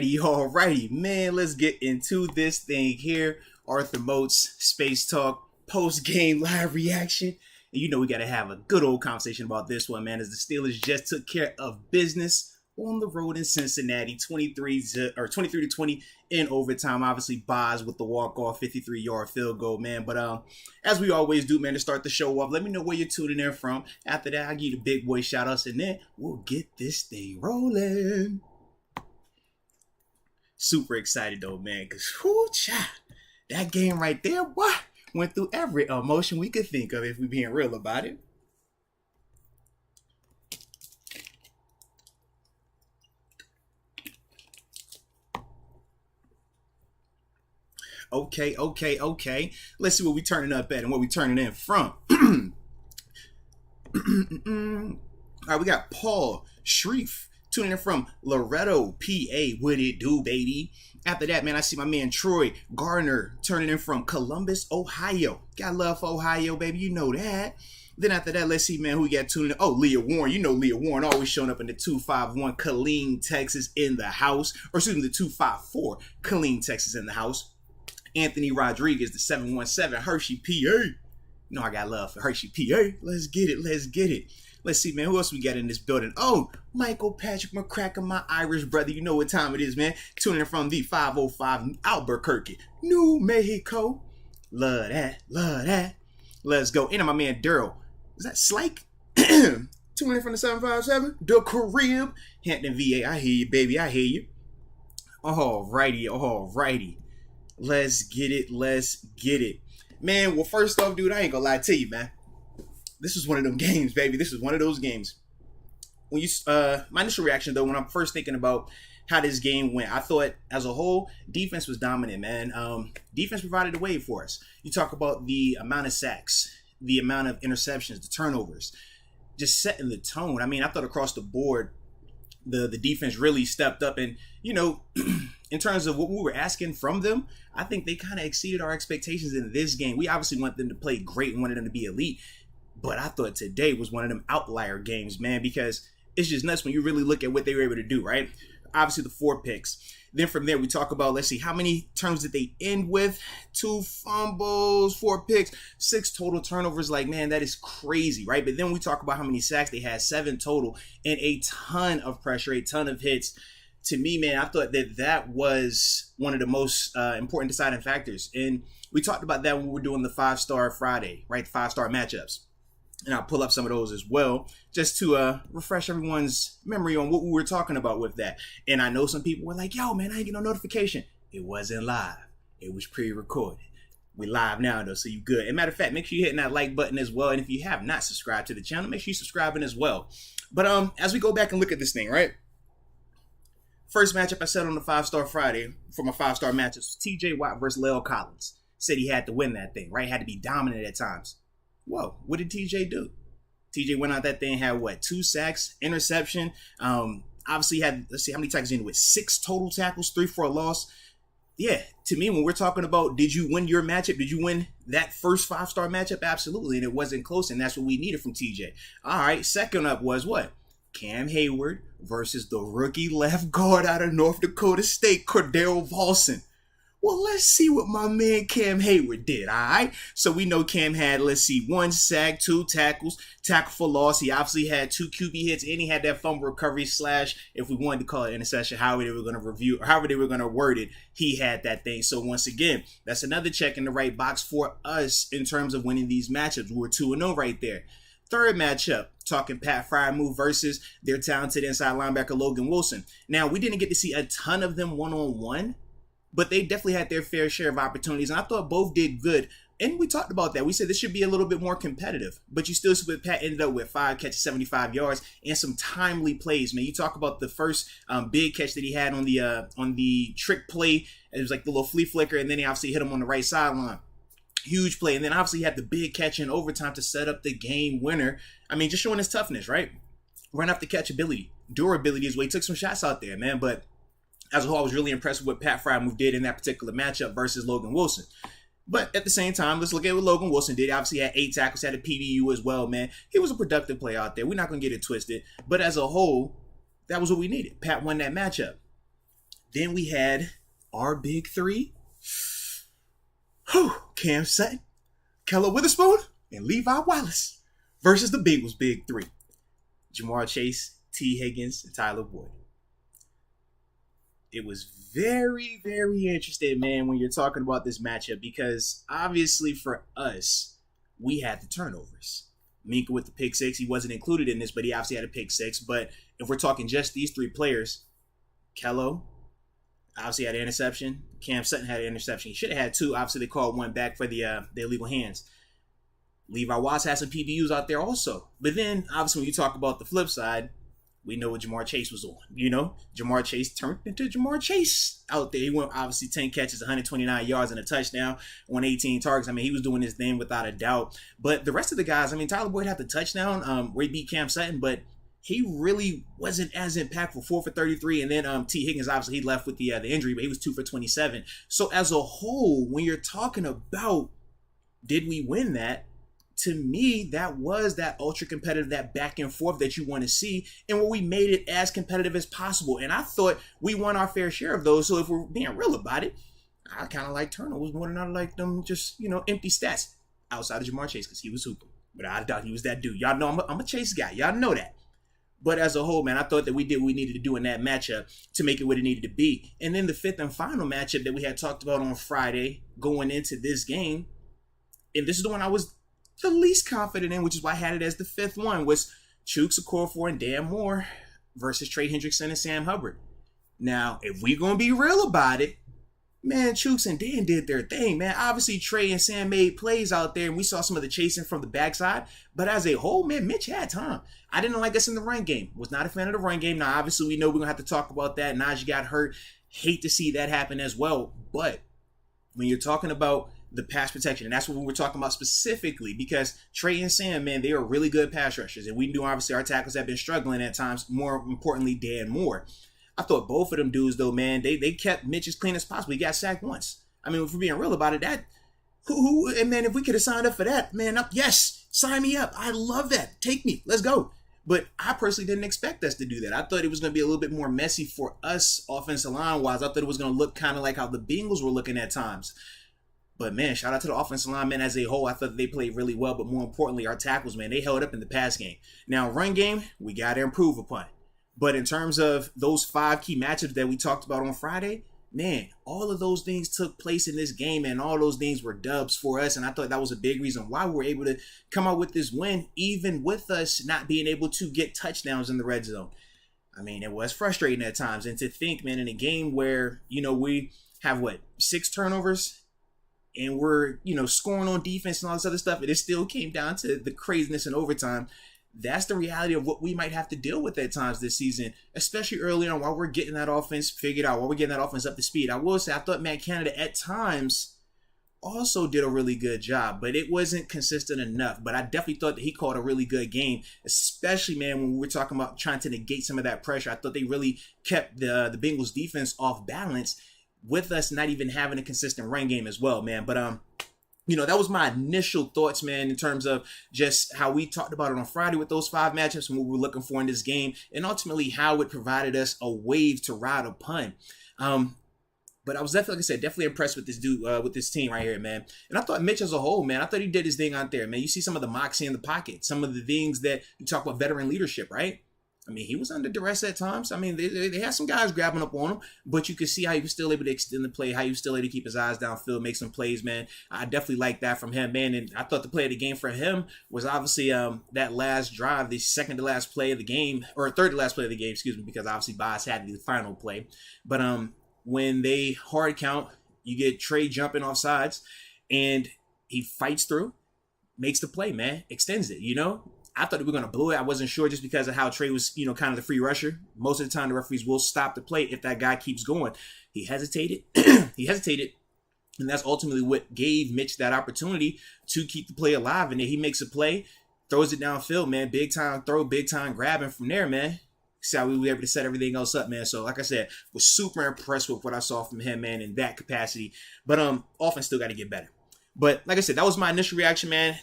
Alrighty, man. Let's get into this thing here. Arthur Moats, Space Talk, post-game live reaction. And you know we got to have a good old conversation about this one, man, as the Steelers just took care of business on the road in Cincinnati, 23-20 in overtime. Obviously, Boz with the walk-off 53-yard field goal, man. But as we always do, man, to start the show off, let me know where you're tuning in from. After that, I'll give you the big boy shout-outs, and then we'll get this thing rolling. Super excited, though, man, because, that game right there, what? Went through every emotion we could think of if we're being real about it. Okay. Let's see what we turning up at and what we turning in from. All right, we got Paul Shreef tuning in from Loretto, PA. What it do, baby? After that, man, I see my man Troy Garner turning in from Columbus, Ohio. Got love for Ohio, baby. You know that. Then after that, let's see, man, who we got tuning in. Oh, Leah Warren. You know Leah Warren always showing up in the 251 Killeen, Texas in the house. Or excuse me, the 254 Killeen, Texas in the house. Anthony Rodriguez, the 717 Hershey, PA. You know I got love for Hershey, PA. Let's get it. Let's see, man, who else we got in this building? Oh, Michael Patrick McCracken, my Irish brother. You know what time it is, man. Tuning in from the 505 Albuquerque, New Mexico. Love that. Let's go. And my man Daryl. Is that Slake? Tuning in from the 757, the Carib, Hampton, VA. I hear you, baby. I hear you. Alrighty. Let's get it. Man, well, first off, dude, I ain't gonna lie to you, man. This is one of them games, baby. This is one of those games. When you, my initial reaction, though, when I'm first thinking about how this game went, I thought, as a whole, defense was dominant, man. Defense provided the way for us. You talk about the amount of sacks, the amount of interceptions, the turnovers, just setting the tone. I mean, I thought across the board, the defense really stepped up, and, you know, in terms of what we were asking from them, I think they kind of exceeded our expectations in this game. We obviously want them to play great and wanted them to be elite, but I thought today was one of them outlier games, man, because it's just nuts when you really look at what they were able to do, right? Obviously, the 4 picks. Then from there, we talk about, let's see, how many turns did they end with? 2 fumbles, 4 picks, 6 total turnovers. Like, man, that is crazy, right? But then we talk about how many sacks they had, 7 total, and a ton of pressure, a ton of hits. To me, man, I thought that was one of the most important deciding factors. And we talked about that when we were doing the 5-Star Friday, right? The 5-star matchups. And I'll pull up some of those as well, just to refresh everyone's memory on what we were talking about with that. And I know some people were like, yo, man, I ain't get no notification. It wasn't live. It was pre-recorded. We live now, though, so you good. And matter of fact, make sure you're hitting that like button as well. And if you have not subscribed to the channel, make sure you're subscribing as well. But as we go back and look at this thing, right? First matchup I said on the 5-Star Friday for my 5-star matchups was TJ Watt versus La'el Collins. Said he had to win that thing, right? Had to be dominant at times. Whoa, what did TJ do? TJ went out that thing, had 2 sacks, interception. Obviously had, let's see, how many tackles in with 6 total tackles, 3 for a loss. Yeah, to me, when we're talking about did you win your matchup, did you win that first 5-star matchup? Absolutely, and it wasn't close, and that's what we needed from TJ. All right, second up was what? Cam Hayward versus the rookie left guard out of North Dakota State, Cordell Volson. Well, let's see what my man Cam Hayward did, all right? So we know Cam had, 1 sack, 2 tackles, tackle for loss. He obviously had 2 QB hits, and he had that fumble recovery / if we wanted to call it interception, however they were going to review, or however they were going to word it, he had that thing. So once again, that's another check in the right box for us in terms of winning these matchups. We're 2-0 right there. Third matchup, talking Pat Fryermuth versus their talented inside linebacker Logan Wilson. Now, we didn't get to see a ton of them one-on-one, but they definitely had their fair share of opportunities, and I thought both did good. And we talked about that. We said this should be a little bit more competitive, but you still see what Pat ended up with 5 catches, 75 yards, and some timely plays, man. You talk about the first big catch that he had on the trick play. It was like the little flea flicker, and then he obviously hit him on the right sideline. Huge play. And then obviously he had the big catch in overtime to set up the game winner. I mean, just showing his toughness, right? Run after catch ability. Durability is where he took some shots out there, man. But as a whole, I was really impressed with what Pat Fryermuth did in that particular matchup versus Logan Wilson. But at the same time, let's look at what Logan Wilson did. Obviously, he had 8 tackles, had a PBU as well, man. He was a productive player out there. We're not going to get it twisted. But as a whole, that was what we needed. Pat won that matchup. Then we had our big three. Cam Sutton, Keller Witherspoon, and Levi Wallace versus the Bengals big three. Jamar Chase, T. Higgins, and Tyler Boyd. It was very, very interesting, man, when you're talking about this matchup, because obviously for us, we had the turnovers. Minka with the pick six, he wasn't included in this, but he obviously had a pick six. But if we're talking just these three players, Kello obviously had an interception. Cam Sutton had an interception. He should have had two. Obviously, they called one back for the illegal hands. Levi Watts had some PBUs out there also. But then, obviously, when you talk about the flip side, we know what Jamar Chase was on. Jamar Chase turned into Jamar Chase out there. He went, obviously, 10 catches, 129 yards, and a touchdown on 18 targets. I mean, he was doing his thing without a doubt. But the rest of the guys, I mean, Tyler Boyd had the touchdown where he beat Cam Sutton, but he really wasn't as impactful. 4 for 33, and then T. Higgins, obviously, he left with the injury, but he was 2 for 27. So as a whole, when you're talking about did we win that, to me, that was that ultra competitive, that back and forth that you want to see, and where we made it as competitive as possible. And I thought we won our fair share of those. So if we're being real about it, I kind of like turnovers more than I like them just, empty stats outside of Jamar Chase because he was hooping. But I thought he was that dude. Y'all know I'm a Chase guy. Y'all know that. But as a whole, man, I thought that we did what we needed to do in that matchup to make it what it needed to be. And then the fifth and final matchup that we had talked about on Friday going into this game, and this is the one I was the least confident in, which is why I had it as the fifth one, was Chuks Okorafor and Dan Moore versus Trey Hendrickson and Sam Hubbard. Now, if we're going to be real about it, man, Chuks and Dan did their thing, man. Obviously, Trey and Sam made plays out there, and we saw some of the chasing from the backside. But as a whole, man, Mitch had time. I didn't like us in the run game. Was not a fan of the run game. Now, obviously, we know we're going to have to talk about that. Naji got hurt. Hate to see that happen as well. But when you're talking about the pass protection, and that's what we were talking about specifically, because Trey and Sam, man, they are really good pass rushers. And we knew, obviously, our tackles have been struggling at times. More importantly, Dan Moore. I thought both of them dudes, though, man, they kept Mitch as clean as possible. He got sacked once. I mean, if we're being real about it, and man, if we could have signed up for that, man, yes, sign me up. I love that. Take me. Let's go. But I personally didn't expect us to do that. I thought it was going to be a little bit more messy for us offensive line-wise. I thought it was going to look kind of like how the Bengals were looking at times. But, man, shout out to the offensive line, man, as a whole. I thought they played really well. But more importantly, our tackles, man, they held up in the pass game. Now, run game, we got to improve upon. But in terms of those 5 key matchups that we talked about on Friday, man, all of those things took place in this game, and all those things were dubs for us. And I thought that was a big reason why we were able to come out with this win, even with us not being able to get touchdowns in the red zone. I mean, it was frustrating at times. And to think, man, in a game where, we have, 6 turnovers, and we're, scoring on defense and all this other stuff, and it still came down to the craziness in overtime. That's the reality of what we might have to deal with at times this season, especially early on while we're getting that offense figured out, while we're getting that offense up to speed. I will say, I thought Matt Canada at times also did a really good job, but it wasn't consistent enough. But I definitely thought that he called a really good game, especially, man, when we were talking about trying to negate some of that pressure. I thought they really kept the Bengals defense off balance with us not even having a consistent run game as well, man. But, that was my initial thoughts, man, in terms of just how we talked about it on Friday with those 5 matchups and what we were looking for in this game, and ultimately how it provided us a wave to ride upon. But I was definitely, like I said, definitely impressed with this dude, with this team right here, man. And I thought Mitch as a whole, man, I thought he did his thing out there, man. You see some of the moxie in the pocket, some of the things that you talk about veteran leadership, right? I mean, he was under duress at times. I mean, they had some guys grabbing up on him, but you could see how he was still able to extend the play, how he was still able to keep his eyes downfield, make some plays, man. I definitely like that from him, man. And I thought the play of the game for him was obviously that last drive, the second to last play of the game, or third to last play of the game, excuse me, because obviously Bias had the final play. But when they hard count, you get Trey jumping off sides, and he fights through, makes the play, man, extends it, I thought we were going to blow it. I wasn't sure just because of how Trey was, kind of the free rusher. Most of the time, the referees will stop the play if that guy keeps going. He hesitated. And that's ultimately what gave Mitch that opportunity to keep the play alive. And then he makes a play, throws it downfield, man. Big time throw, big time grabbing from there, man. See how we were able to set everything else up, man. So, like I said, was super impressed with what I saw from him, man, in that capacity. But offense still got to get better. But like I said, that was my initial reaction, man.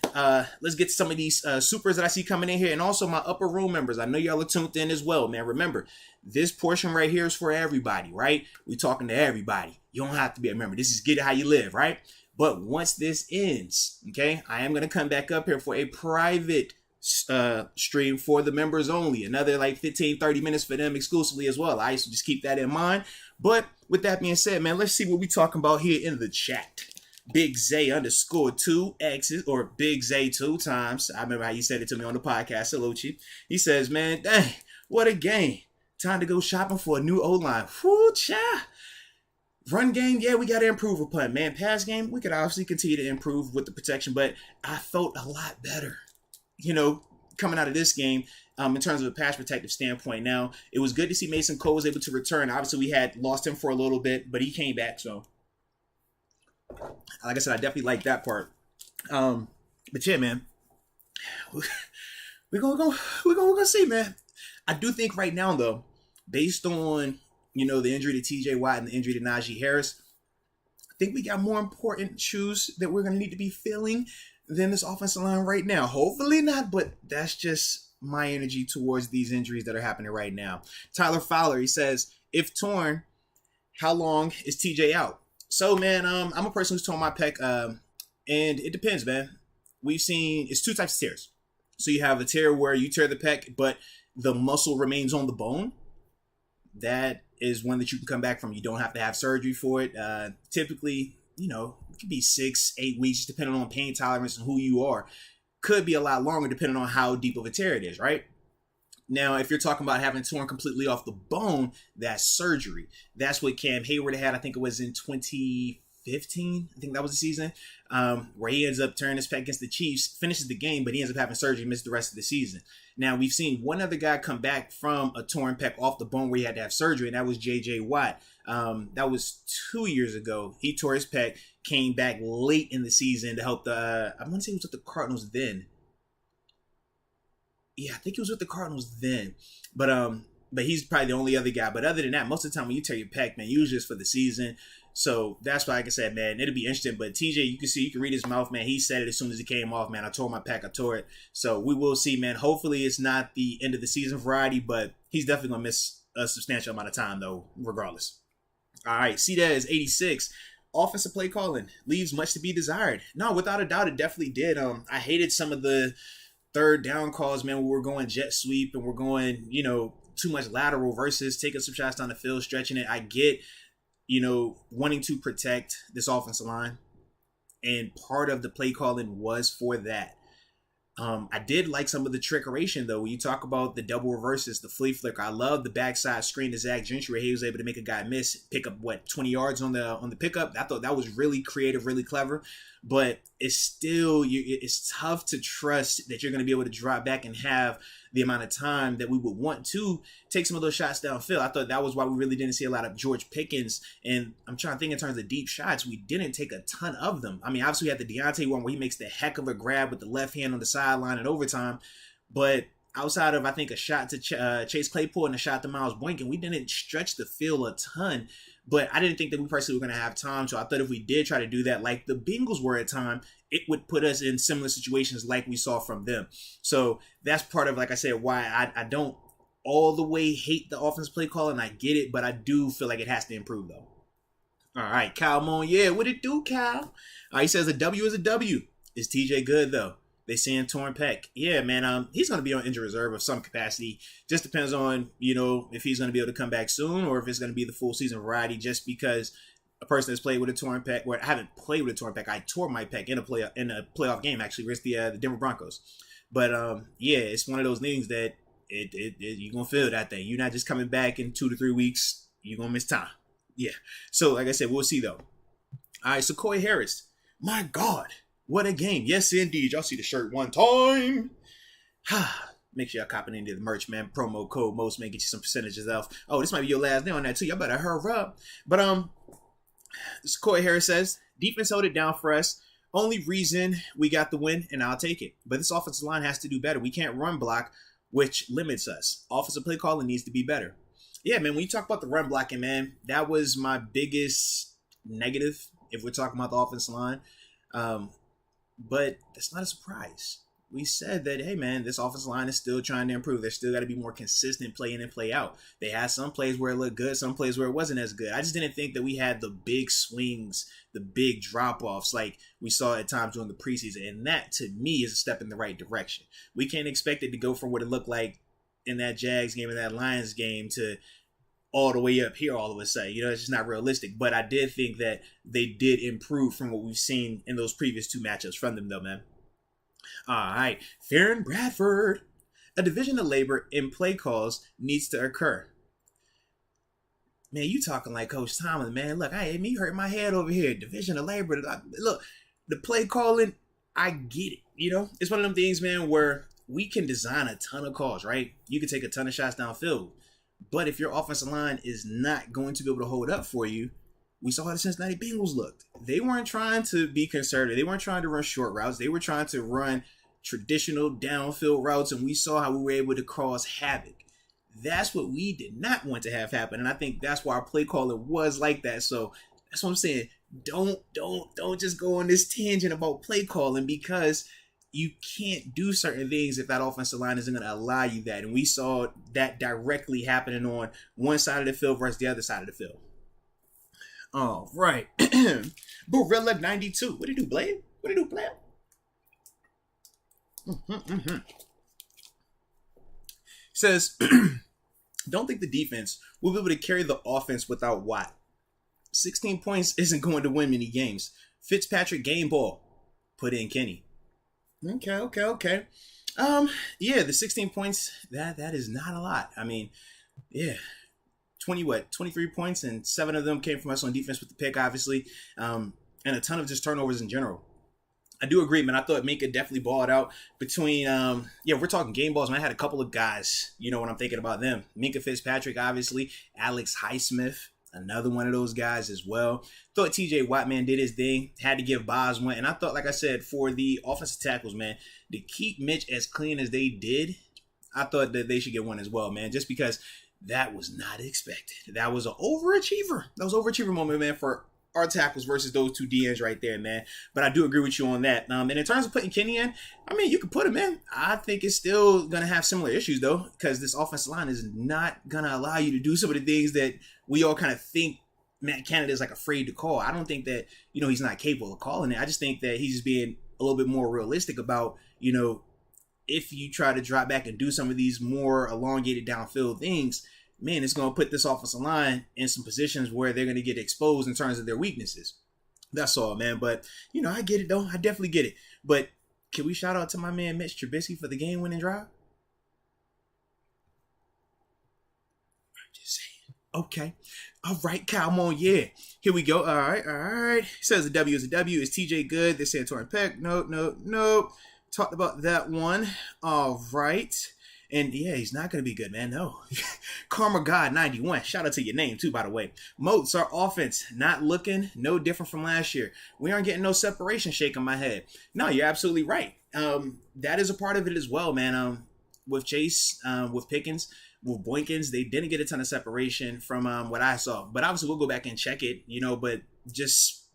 Let's get to some of these supers that I see coming in here, and also my upper room members. I know y'all are tuned in as well, man. Remember, this portion right here is for everybody, right? We're talking to everybody. You don't have to be a member. This is Get It How You Live, right? But once this ends, okay, I am going to come back up here for a private stream for the members only. Another like 15, 30 minutes for them exclusively as well. I used to just keep that in mind. But with that being said, man, let's see what we talking about here in the chat. Big Zay _2X's or Big Zay 2 times. I remember how you said it to me on the podcast. Salute you. He says, man, dang, what a game. Time to go shopping for a new O-line. Whoo, cha. Run game, yeah, we got to improve upon. Man, pass game, we could obviously continue to improve with the protection, but I felt a lot better, you know, coming out of this game in terms of a pass protective standpoint. Now, it was good to see Mason Cole was able to return. Obviously, we had lost him for a little bit, but he came back, so like I said, I definitely like that part. But yeah, man, we're gonna see, man. I do think right now, though, based on, you know, the injury to T.J. Watt and the injury to Najee Harris, I think we got more important shoes that we're gonna need to be filling than this offensive line right now. Hopefully not, but that's just my energy towards these injuries that are happening right now. Tyler Fowler, he says, if torn, how long is TJ out? So, man, I'm a person who's torn my pec, and it depends, man. We've seen, it's two types of tears. So you have a tear where you tear the pec, but the muscle remains on the bone. That is one that you can come back from. You don't have to have surgery for it. Typically, you know, it could be 6-8 weeks, depending on pain tolerance and who you are. Could be a lot longer, depending on how deep of a tear it is, right? Now, if you're talking about having torn completely off the bone, that's surgery. That's what Cam Hayward had. I think it was in 2015. I think that was the season where he ends up turning his pec against the Chiefs, finishes the game, but he ends up having surgery, missed the rest of the season. Now, we've seen one other guy come back from a torn pec off the bone where he had to have surgery, and that was J.J. Watt. That was 2 years ago. He tore his pec, came back late in the season to help the, I want to say he was with the Cardinals then. Yeah, I think he was with the Cardinals then. But he's probably the only other guy. But other than that, most of the time when you tear your pec, man, usually it's for the season. So that's why, like I said, man, it'll be interesting. But TJ, you can see, you can read his mouth, man. He said it as soon as it came off, man. I tore my pec, I tore it. So we will see, man. Hopefully it's not the end of the season variety, but he's definitely going to miss a substantial amount of time, though, regardless. All right, C-Dez 86. Offensive play calling leaves much to be desired. No, without a doubt, it definitely did. I hated some of the third down calls, man, where we're going jet sweep and we're going, you know, too much lateral versus taking some shots down the field, stretching it. I get, you know, wanting to protect this offensive line, and part of the play calling was for that. I did like some of the trickeration, though. When you talk about the double reverses, the flea flicker, I love the backside screen to Zach Gentry where he was able to make a guy miss, pick up, 20 yards on the pickup. I thought that was really creative, really clever. But it's still, it's tough to trust that you're going to be able to drop back and have the amount of time that we would want to take some of those shots downfield. I thought that was why we really didn't see a lot of George Pickens. And I'm trying to think in terms of deep shots, we didn't take a ton of them. I mean, obviously we had the Deontay one where he makes the heck of a grab with the left hand on the sideline in overtime. But outside of, I think, a shot to Chase Claypool and a shot to Miles Boykin, we didn't stretch the field a ton. But I didn't think that we personally were going to have time. So I thought if we did try to do that like the Bengals were at time, it would put us in similar situations like we saw from them. So that's part of, like I said, why I don't all the way hate the offensive play call, and I get it, but I do feel like it has to improve, though. All right, Kyle Moon. Yeah, what it do, Kyle? He says a W is a W. Is TJ good, though? They saying torn pec. Yeah, man, he's going to be on injury reserve of some capacity. Just depends on, you know, if he's going to be able to come back soon or if it's going to be the full season variety, just because a person that's played with a torn pec, or I haven't played with a torn pec. I tore my pec in a playoff game, actually, against the Denver Broncos. But, yeah, it's one of those things that you're going to feel that thing. You're not just coming back in 2 to 3 weeks. You're going to miss time. Yeah. So, like I said, we'll see, though. All right, so Corey Harris. My God. What a game. Yes, indeed. Y'all see the shirt one time. Make sure y'all copping into the merch, man. Promo code Moats may get you some percentages off. Oh, this might be your last day on that, too. Y'all better hurry up. But, this Corey Harris says, defense held it down for us. Only reason we got the win, and I'll take it. But this offensive line has to do better. We can't run block, which limits us. Offensive play calling needs to be better. Yeah, man, when you talk about the run blocking, man, that was my biggest negative if we're talking about the offensive line. But that's not a surprise. We said that, hey man, this offensive line is still trying to improve. They're still got to be more consistent play in and play out. They had some plays where it looked good, some plays where it wasn't as good. I just didn't think that we had the big swings, the big drop-offs like we saw at times during the preseason. And that, to me, is a step in the right direction. We can't expect it to go from what it looked like in that Jags game and that Lions game to all the way up here all of a sudden. It's just not realistic. But I did think that they did improve from what we've seen in those previous two matchups from them, though, man. All right, Farron Bradford. A division of labor in play calls needs to occur. Man, you talking like Coach Tomlin, man. Look, me hurt my head over here. Division of labor. Look, the play calling, I get it. It's one of them things, man, where we can design a ton of calls, right? You can take a ton of shots downfield. But if your offensive line is not going to be able to hold up for you, we saw how the Cincinnati Bengals looked. They weren't trying to be conservative. They weren't trying to run short routes. They were trying to run traditional downfield routes, and we saw how we were able to cause havoc. That's what we did not want to have happen, and I think that's why our play calling was like that. So that's what I'm saying. Don't just go on this tangent about play calling, because you can't do certain things if that offensive line isn't going to allow you that. And we saw that directly happening on one side of the field versus the other side of the field. All right. Gorilla 92. What did you do, Blade? What did you do, Blade? Says, don't think the defense will be able to carry the offense without Watt. 16 points isn't going to win many games. Fitzpatrick game ball. Put in Kenny. Okay. Yeah, the 16 points, that is not a lot. I mean, yeah. 23 points, and 7 of them came from us on defense with the pick, obviously, and a ton of just turnovers in general. I do agree, man. I thought Minka definitely balled out between, we're talking game balls, man. I had a couple of guys, when I'm thinking about them. Minka Fitzpatrick, obviously. Alex Highsmith, another one of those guys as well. Thought TJ Watt, man, did his thing. Had to give Boz one. And I thought, like I said, for the offensive tackles, man, to keep Mitch as clean as they did, I thought that they should get one as well, man, just because that was not expected. That was an overachiever. That was an overachiever moment, man, for our tackles versus those two DNs right there, man. But I do agree with you on that. And in terms of putting Kenny in, I mean, you can put him in. I think it's still going to have similar issues, though, because this offensive line is not going to allow you to do some of the things that we all kind of think Matt Canada is like afraid to call. I don't think that, he's not capable of calling it. I just think that he's just being a little bit more realistic about, if you try to drop back and do some of these more elongated downfield things, man, it's going to put this offensive line in some positions where they're going to get exposed in terms of their weaknesses. That's all, man. But, I get it, though. I definitely get it. But can we shout out to my man Mitch Trubisky for the game-winning drive? I'm just saying. Okay. All right, come on, yeah. Here we go. All right. He says a W is a W. Is TJ good? They're saying Torrin Peck. Nope. Talked about that one. All right. And yeah, he's not going to be good, man. No. Karma God 91. Shout out to your name, too, by the way. Moats, our offense, not looking no different from last year. We aren't getting no separation shaking my head. No, you're absolutely right. That is a part of it as well, man. With Chase, with Pickens, with Boykins, they didn't get a ton of separation from what I saw. But obviously, we'll go back and check it, but just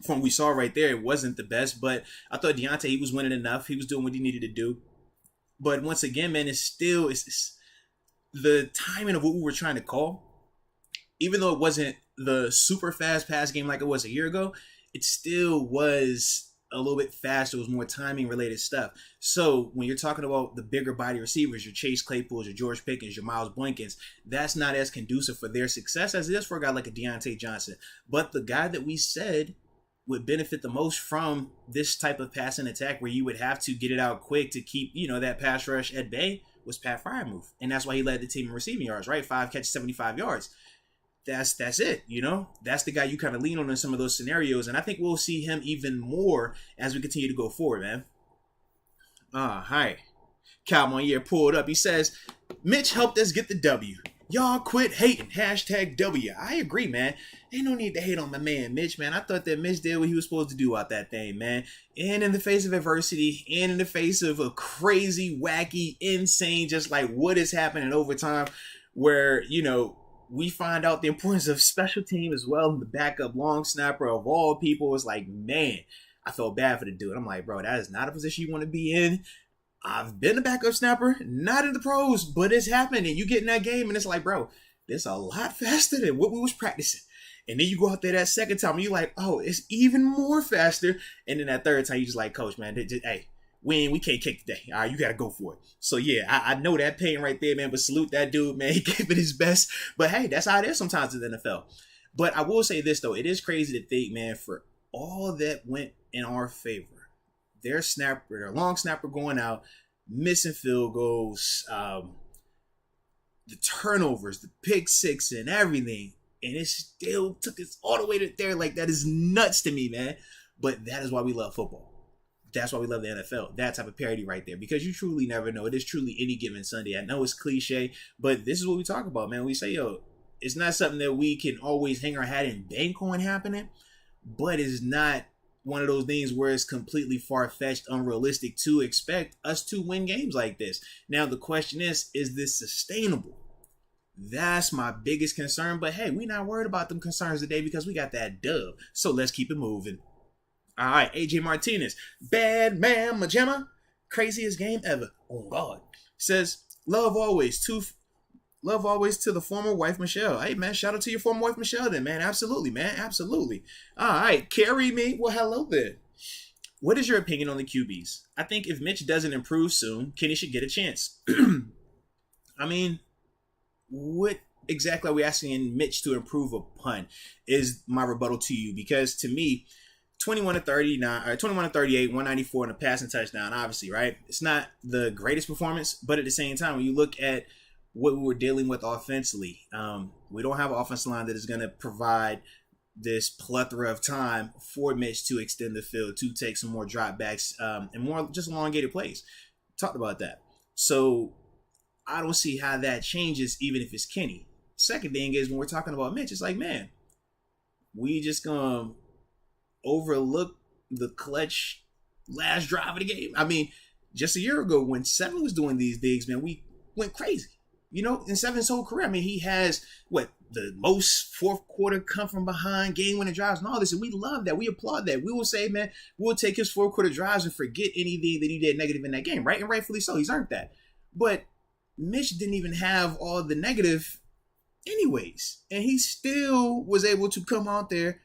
from what we saw right there, it wasn't the best. But I thought Deontay, he was winning enough. He was doing what he needed to do. But once again, man, it's the timing of what we were trying to call. Even though it wasn't the super fast pass game like it was a year ago, it still was a little bit faster. It was more timing related stuff. So when you're talking about the bigger body receivers, your Chase Claypools, your George Pickens, your Miles Boykins, that's not as conducive for their success as it is for a guy like a Deontay Johnson. But the guy that we said would benefit the most from this type of passing attack where you would have to get it out quick to keep, that pass rush at bay was Pat Freiermuth. And that's why he led the team in receiving yards, right? 5 catches, 75 yards. That's it, That's the guy you kind of lean on in some of those scenarios. And I think we'll see him even more as we continue to go forward, man. Hi. Cowboy here pulled up. He says, Mitch helped us get the W. Y'all quit hating. #W. I agree, man. Ain't no need to hate on my man, Mitch, man. I thought that Mitch did what he was supposed to do out that thing, man. And in the face of adversity, and in the face of a crazy, wacky, insane, just like what is happening over time, where, we find out the importance of special team as well. The backup long snapper of all people is like, man, I felt bad for the dude. I'm like, bro, that is not a position you want to be in. I've been a backup snapper, not in the pros, but it's happened. And you get in that game and it's like, bro, this a lot faster than what we was practicing. And then you go out there that second time and you're like, oh, it's even more faster. And then that third time, you just like, coach, man, hey, we can't kick today. All right, you got to go for it. So, yeah, I know that pain right there, man. But salute that dude, man. He gave it his best. But, hey, that's how it is sometimes in the NFL. But I will say this, though. It is crazy to think, man, for all that went in our favor, their long snapper going out, missing field goals, the turnovers, the pick six and everything. And it still took us all the way to there. Like, that is nuts to me, man. But that is why we love football. That's why we love the NFL. That type of parity right there. Because you truly never know. It is truly any given Sunday. I know it's cliche, but this is what we talk about, man. We say, yo, it's not something that we can always hang our hat and bank on happening. But it's not one of those things where it's completely far-fetched, unrealistic to expect us to win games like this. Now, the question is this sustainable? That's my biggest concern. But hey, we're not worried about them concerns today because we got that dub. So let's keep it moving. All right, AJ Martinez, bad man Majema, craziest game ever. Oh God, says love always to the former wife Michelle. Hey man, shout out to your former wife Michelle then, man. Absolutely, man, absolutely. All right, carry me. Well, hello there. What is your opinion on the QBs? I think if Mitch doesn't improve soon, Kenny should get a chance. I mean, what exactly are we asking Mitch to improve upon is my rebuttal to you, because to me, 21 to 38, 194 in a passing touchdown, obviously, right? It's not the greatest performance, but at the same time, when you look at what we were dealing with offensively, we don't have an offensive line that is going to provide this plethora of time for Mitch to extend the field, to take some more dropbacks, and more just elongated plays. Talked about that. So I don't see how that changes, even if it's Kenny. Second thing is, when we're talking about Mitch, it's like, man, we just gonna overlook the clutch last drive of the game. I mean, just a year ago when Seven was doing these digs, man, we went crazy. You know, in Seven's whole career, I mean, he has the most fourth quarter come from behind game-winning drives and all this, and we love that. We applaud that. We will say, man, we'll take his fourth quarter drives and forget anything that he did negative in that game, right? And rightfully so. He's earned that. But Mitch didn't even have all the negative anyways. And he still was able to come out there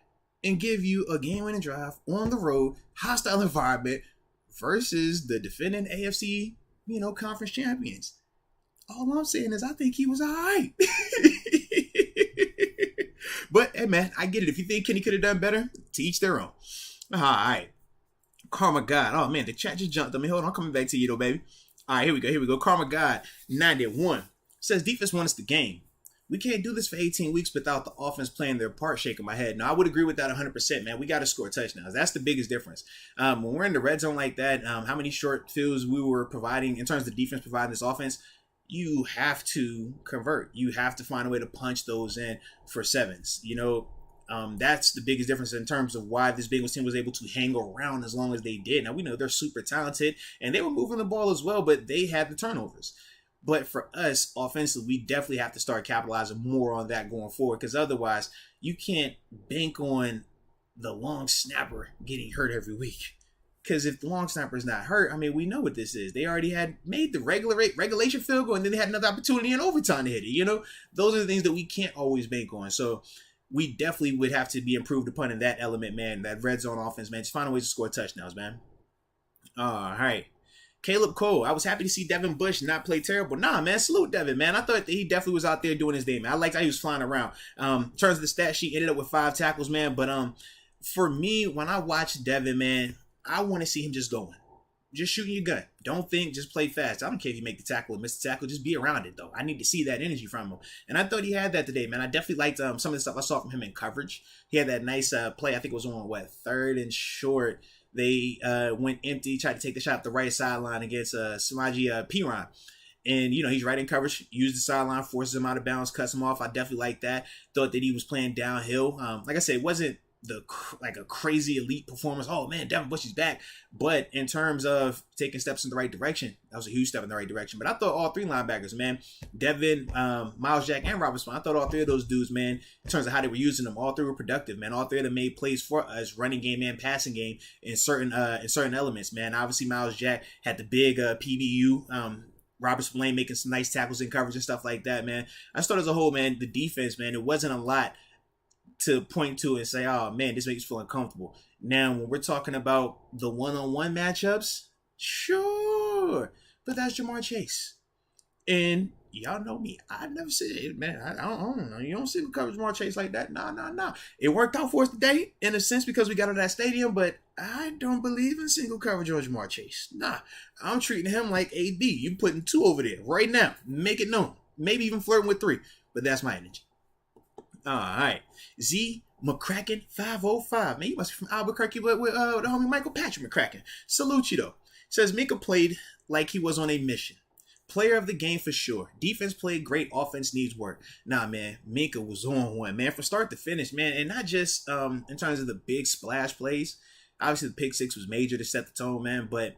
and give you a game-winning drive on the road, hostile environment versus the defending AFC, conference champions. All I'm saying is I think he was all right. But, hey, man, I get it. If you think Kenny could have done better, to each their own. All right. Karma God. Oh, man, the chat just jumped on me. Hold on. I'm coming back to you, though, baby. All right, here we go. Karma God 91 says defense won us the game. We can't do this for 18 weeks without the offense playing their part. Shaking my head. No, I would agree with that 100%, man. We got to score touchdowns. That's the biggest difference. When we're in the red zone like that, how many short fields we were providing in terms of the defense providing this offense, you have to convert. You have to find a way to punch those in for sevens. That's the biggest difference in terms of why this Bengals team was able to hang around as long as they did. Now, we know they're super talented, and they were moving the ball as well, but they had the turnovers. But for us, offensively, we definitely have to start capitalizing more on that going forward, because otherwise, you can't bank on the long snapper getting hurt every week. Because if the long snapper is not hurt, I mean, we know what this is. They already had made the regulation field goal, and then they had another opportunity in overtime to hit it. Those are the things that we can't always bank on. So we definitely would have to be improved upon in that element, man. That red zone offense, man. Just find ways to score touchdowns, man. All right. Caleb Cole, I was happy to see Devin Bush not play terrible. Nah, man, salute Devin, man. I thought that he definitely was out there doing his thing, man. I liked how he was flying around. In terms of the stat sheet, ended up with 5 tackles, man. But for me, when I watch Devin, man, I want to see him just going. Just shooting your gun. Don't think, just play fast. I don't care if you make the tackle or miss the tackle. Just be around it, though. I need to see that energy from him. And I thought he had that today, man. I definitely liked some of the stuff I saw from him in coverage. He had that nice play. I think it was on, 3rd and short. They went empty, tried to take the shot up the right sideline against Naji Piran. And, he's right in coverage, used the sideline, forces him out of bounds, cuts him off. I definitely like that. Thought that he was playing downhill. Like I said, it wasn't like a crazy elite performance. Oh man, Devin Bush is back. But in terms of taking steps in the right direction, that was a huge step in the right direction. But I thought all three linebackers, man, Devin, Miles Jack, and Robert Swan, I thought all three of those dudes, man, in terms of how they were using them, all three were productive, man. All three of them made plays for us, running game and passing game in certain elements, man. Obviously, Miles Jack had the big PBU. Robert Spillane making some nice tackles in coverage and stuff like that, man. I just thought as a whole, man, the defense, man, it wasn't a lot to point to and say, oh man, this makes you feel uncomfortable. Now, when we're talking about the one-on-one matchups, sure, but that's Jamar Chase. And y'all know me, I never said it, man. I don't know. You don't see me cover Jamar Chase like that. Nah. It worked out for us today, in a sense, because we got to that stadium, but I don't believe in single coverage on Jamar Chase. Nah, I'm treating him like AB. You putting 2 over there right now. Make it known. Maybe even flirting with 3, but that's my energy. All right. Z McCracken 505. Man, you must be from Albuquerque with the homie Michael Patrick McCracken. Salute you, though. Says Minka played like he was on a mission. Player of the game for sure. Defense played great. Offense needs work. Nah, man. Minka was on one, man. From start to finish, man. And not just in terms of the big splash plays. Obviously, the pick 6 was major to set the tone, man. But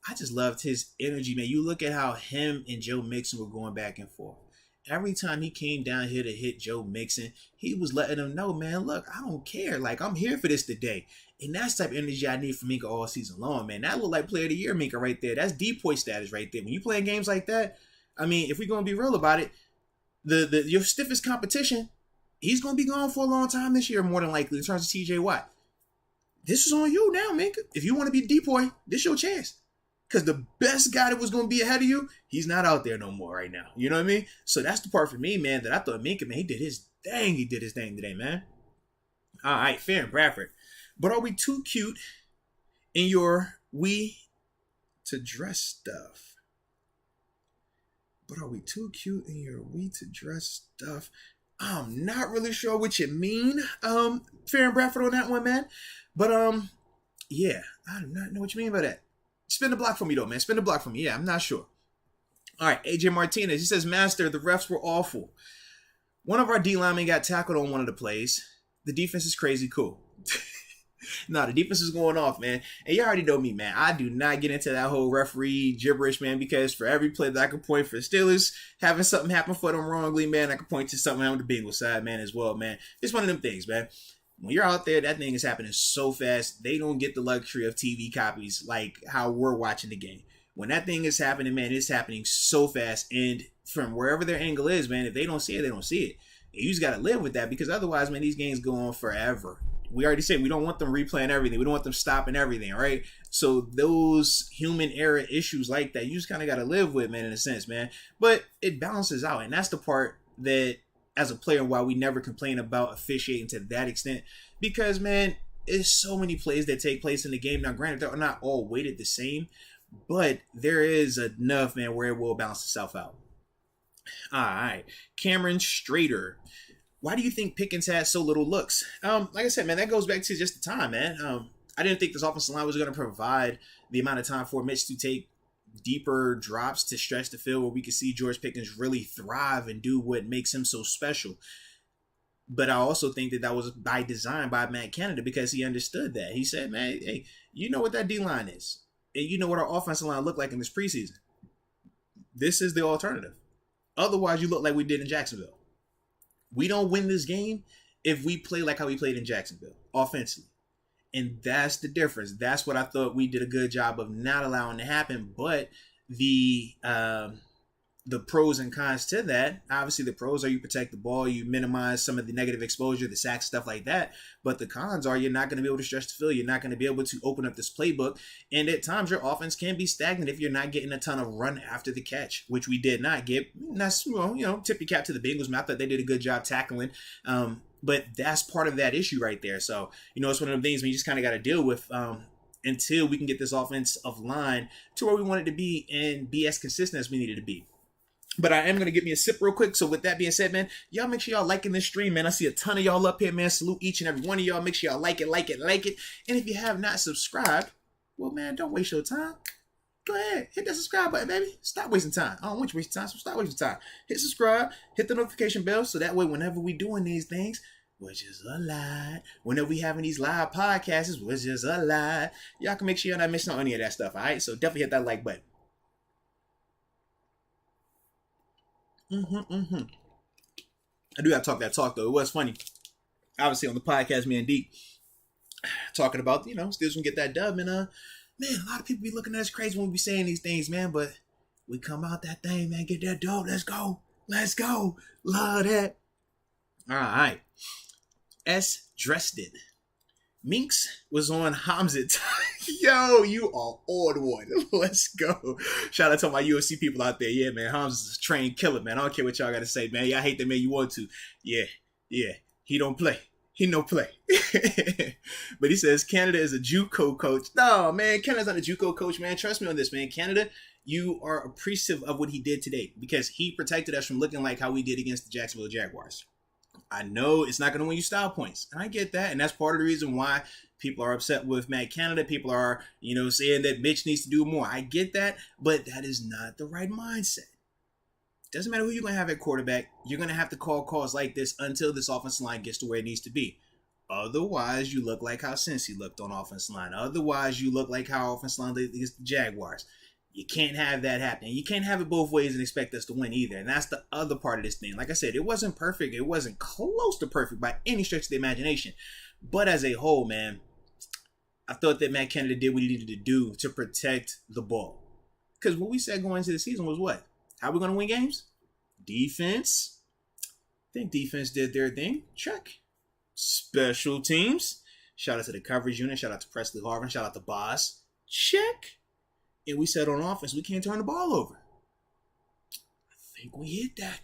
I just loved his energy, man. You look at how him and Joe Mixon were going back and forth. Every time he came down here to hit Joe Mixon, he was letting him know, man, look, I don't care. Like, I'm here for this today. And that's the type of energy I need from Minka all season long, man. That look like player of the year, Minka, right there. That's depoy status right there. When you playing games like that, I mean, if we're going to be real about it, your stiffest competition, he's going to be gone for a long time this year, more than likely, in terms of TJ Watt. This is on you now, Minka. If you want to be depoy, this your chance. Because the best guy that was going to be ahead of you, he's not out there no more right now. You know what I mean? So that's the part for me, man, that I thought Minka, man, he did his thing. He did his thing today, man. All right, fair and Bradford. But are we too cute in your we to dress stuff? But are we too cute in your we to dress stuff? I'm not really sure what you mean, fair and Bradford, on that one, man. But, yeah, I do not know what you mean by that. Spin the block for me, though, man. Spin the block for me. Yeah, I'm not sure. All right, AJ Martinez. He says, Master, the refs were awful. One of our D linemen got tackled on one of the plays. The defense is crazy cool. No, the defense is going off, man. And you already know me, man. I do not get into that whole referee gibberish, man, because for every play that I can point for Steelers, having something happen for them wrongly, man, I can point to something on the Bengals side, man, as well, man. It's one of them things, man. When you're out there, that thing is happening so fast, they don't get the luxury of TV copies like how we're watching the game. When that thing is happening, man, it's happening so fast. And from wherever their angle is, man, if they don't see it, they don't see it. And you just got to live with that, because otherwise, man, these games go on forever. We already said we don't want them replaying everything. We don't want them stopping everything, right? So those human error issues like that, you just kind of got to live with, man, in a sense, man. But it balances out. And that's the part that, as a player, why we never complain about officiating to that extent, because, man, there's so many plays that take place in the game. Now, granted, they're not all weighted the same, but there is enough, man, where it will balance itself out. All right. Cameron Strader. Why do you think Pickens had so little looks? Like I said, man, that goes back to just the time, man. I didn't think this offensive line was going to provide the amount of time for Mitch to take deeper drops to stretch the field where we could see George Pickens really thrive and do what makes him so special. But I also think that was by design by Matt Canada, because he understood that. He said, man, hey, you know what that D-line is. And you know what our offensive line looked like in this preseason. This is the alternative. Otherwise, you look like we did in Jacksonville. We don't win this game if we play like how we played in Jacksonville, offensively. And that's the difference. That's what I thought we did a good job of not allowing to happen. But the pros and cons to that, obviously the pros are you protect the ball, you minimize some of the negative exposure, the sacks, stuff like that. But the cons are you're not going to be able to stretch the field. You're not going to be able to open up this playbook. And at times your offense can be stagnant if you're not getting a ton of run after the catch, which we did not get. That's, tip your cap to the Bengals. I thought they did a good job tackling. But that's part of that issue right there. So, it's one of the things we just kind of got to deal with until we can get this offensive line to where we want it to be and be as consistent as we need it to be. But I am going to get me a sip real quick. So with that being said, man, y'all make sure y'all liking this stream, man. I see a ton of y'all up here, man. Salute each and every one of y'all. Make sure y'all like it. And if you have not subscribed, well, man, don't waste your time. Go ahead. Hit that subscribe button, baby. Stop wasting time. I don't want you to waste time, so stop wasting time. Hit subscribe. Hit the notification bell so that way whenever we doing these things, was just a lie. Whenever we having these live podcasts, it was just a lie. Y'all can make sure you're not missing on any of that stuff, all right? So definitely hit that like button. I do have to talk that talk, though. It was funny. Obviously, on the podcast, me and D talking about, still gonna get that dub. And, man, a lot of people be looking at us crazy when we be saying these things, man. But we come out that thing, man. Get that dub. Let's go. Let's go. Love that. All right. S. Dresden. Minx was on Hamzat. Yo, you are on one. Let's go. Shout out to my UFC people out there. Yeah, man. Hamzat's a trained killer, man. I don't care what y'all got to say, man. Y'all hate the man you want to. Yeah. He don't play. He no play. But he says Canada is a JUCO coach. No, man. Canada's not a JUCO coach, man. Trust me on this, man. Canada, you are appreciative of what he did today because he protected us from looking like how we did against the Jacksonville Jaguars. I know it's not going to win you style points. And I get that. And that's part of the reason why people are upset with Matt Canada. People are, saying that Mitch needs to do more. I get that. But that is not the right mindset. Doesn't matter who you're going to have at quarterback. You're going to have to call calls like this until this offensive line gets to where it needs to be. Otherwise, you look like how Cincy looked on offensive line. Otherwise, you look like how offensive line looked against the Jaguars. You can't have that happen. You can't have it both ways and expect us to win either. And that's the other part of this thing. Like I said, it wasn't perfect. It wasn't close to perfect by any stretch of the imagination. But as a whole, man, I thought that Matt Canada did what he needed to do to protect the ball. Because what we said going into the season was what? How are we going to win games? Defense. I think defense did their thing. Check. Special teams. Shout out to the coverage unit. Shout out to Presley Harvin. Shout out to Boss. Check. And we said on offense, we can't turn the ball over. I think we hit that.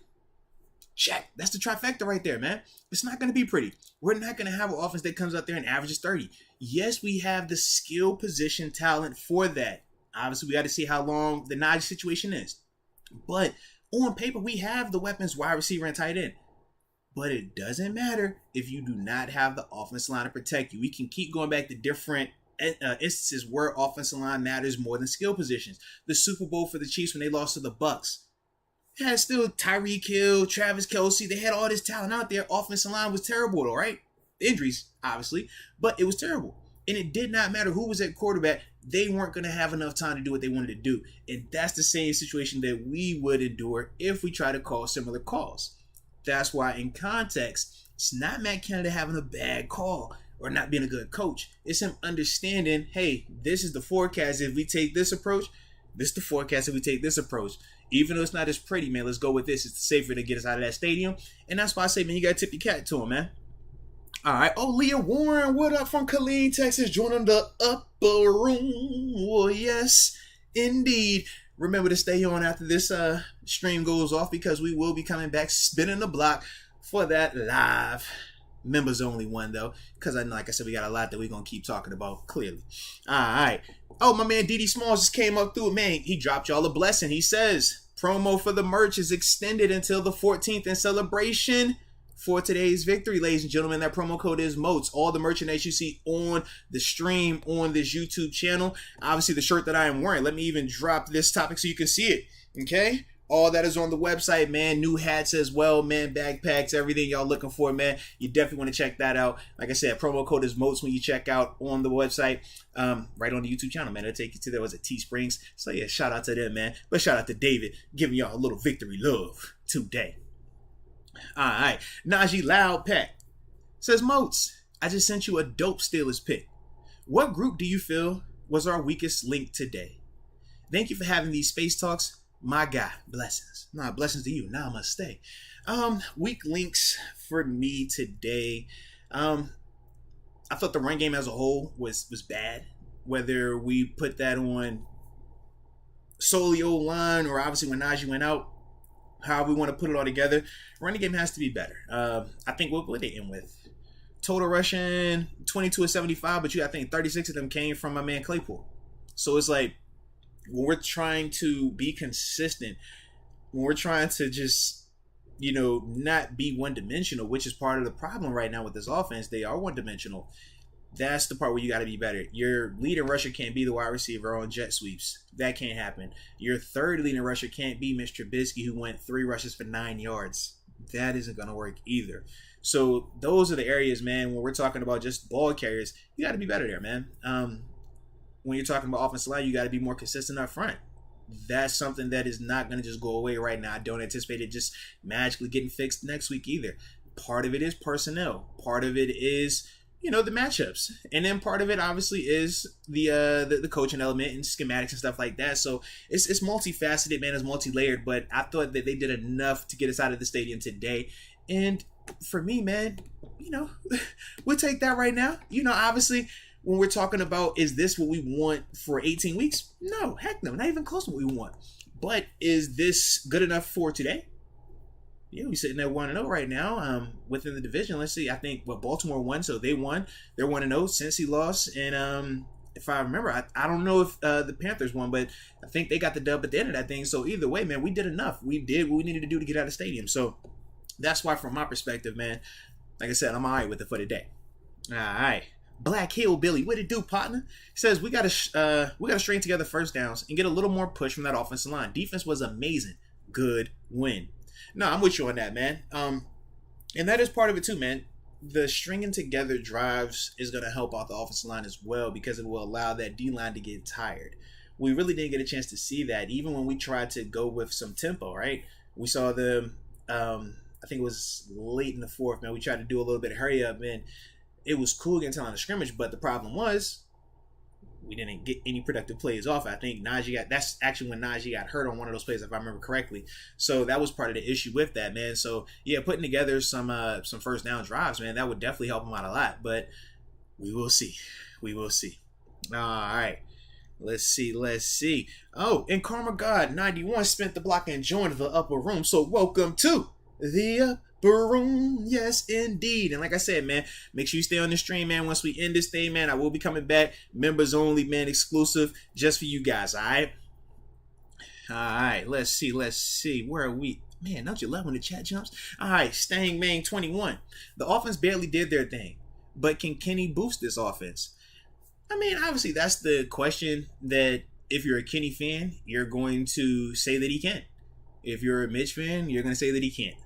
Check. That's the trifecta right there, man. It's not going to be pretty. We're not going to have an offense that comes out there and averages 30. Yes, we have the skill position talent for that. Obviously, we got to see how long the Naji situation is. But on paper, we have the weapons, wide receiver and tight end. But it doesn't matter if you do not have the offensive line to protect you. We can keep going back to different instances where offensive line matters more than skill positions. The Super Bowl for the Chiefs when they lost to the Bucks. They had still Tyreek Hill, Travis Kelce. They had all this talent out there. Offensive line was terrible though, right? Injuries, obviously. But it was terrible. And it did not matter who was at quarterback. They weren't going to have enough time to do what they wanted to do. And that's the same situation that we would endure if we try to call similar calls. That's why in context, it's not Matt Canada having a bad call or not being a good coach. It's him understanding, hey, this is the forecast. If we take this approach, this is the forecast if we take this approach. Even though it's not as pretty, man, let's go with this. It's safer to get us out of that stadium. And that's why I say, man, you got to tip your cap to him, man. All right. Oh, Leah Warren, what up from Killeen, Texas, joining the upper room. Oh, yes, indeed. Remember to stay on after this stream goes off because we will be coming back spinning the block for that live members only one, though, because like I said, we got a lot that we're going to keep talking about, clearly. All right. Oh, my man D.D. Smalls just came up through it. Man, he dropped y'all a blessing. He says, promo for the merch is extended until the 14th in celebration for today's victory, ladies and gentlemen. That promo code is Moats. All the merchandise you see on the stream on this YouTube channel. Obviously, the shirt that I am wearing. Let me even drop this topic so you can see it. Okay? All that is on the website, man. New hats as well, man. Backpacks, everything y'all looking for, man. You definitely want to check that out. Like I said, promo code is Moats when you check out on the website. Right on the YouTube channel, man. It'll take you to there. Was it Teesprings? So, yeah, shout out to them, man. But shout out to David giving y'all a little victory love today. All right. Naji Loud Pack says, Moats, I just sent you a dope Steelers pick. What group do you feel was our weakest link today? Thank you for having these space talks. My guy, blessings. Nah, blessings to you. Namaste. Weak links for me today. I thought the run game as a whole was bad. Whether we put that on solely O-line or obviously when Naji went out, how we want to put it all together, running game has to be better. I think what they end with? Total rushing 22 of 75, but I think 36 of them came from my man Claypool. So it's like, when we're trying to be consistent, when we're trying to just, not be one-dimensional, which is part of the problem right now with this offense, they are one-dimensional. That's the part where you got to be better. Your leading rusher can't be the wide receiver on jet sweeps. That can't happen. Your third leading rusher can't be Mr. Trubisky, who went 3 rushes for 9 yards. That isn't going to work either. So those are the areas, man, when we're talking about just ball carriers, you got to be better there, man. When you're talking about offensive line, you got to be more consistent up front. That's something that is not going to just go away right now. I don't anticipate it just magically getting fixed next week either. Part of it is personnel. Part of it is, the matchups. And then part of it obviously is the coaching element and schematics and stuff like that. So it's multifaceted, man. It's multi-layered. But I thought that they did enough to get us out of the stadium today. And for me, man, we'll take that right now. Obviously, when we're talking about, is this what we want for 18 weeks? No, heck no, not even close to what we want. But is this good enough for today? Yeah, we're sitting at 1-0 right now within the division. Let's see. I think Baltimore won, so they won. They're 1-0. Cincy lost, and if I remember, I don't know if the Panthers won, but I think they got the dub at the end of that thing. So either way, man, we did enough. We did what we needed to do to get out of the stadium. So that's why, from my perspective, man, like I said, I'm all right with it for today. All right. Black Hillbilly, what it do, partner? He says we gotta string together first downs and get a little more push from that offensive line. Defense was amazing. Good win. No, I'm with you on that, man. And that is part of it too, man. The stringing together drives is gonna help out the offensive line as well, because it will allow that D line to get tired. We really didn't get a chance to see that, even when we tried to go with some tempo, right? We saw the I think it was late in the fourth, man. We tried to do a little bit of hurry up, man. It was cool against the line of scrimmage, but the problem was we didn't get any productive plays off. I think that's actually when Naji got hurt on one of those plays, if I remember correctly. So that was part of the issue with that, man. So yeah, putting together some first down drives, man, that would definitely help him out a lot. But we will see. We will see. All right. Let's see. Oh, and Karma God 91 spent the block and joined the upper room. So welcome to the upper room. Yes, indeed. And like I said, man, make sure you stay on the stream, man. Once we end this thing, man, I will be coming back. Members only, man, exclusive, just for you guys, all right? All right, let's see. Where are we? Man, don't you love when the chat jumps? All right, Stang Mang 21. The offense barely did their thing, but can Kenny boost this offense? I mean, obviously, that's the question that if you're a Kenny fan, you're going to say that he can. If you're a Mitch fan, you're going to say that he can't.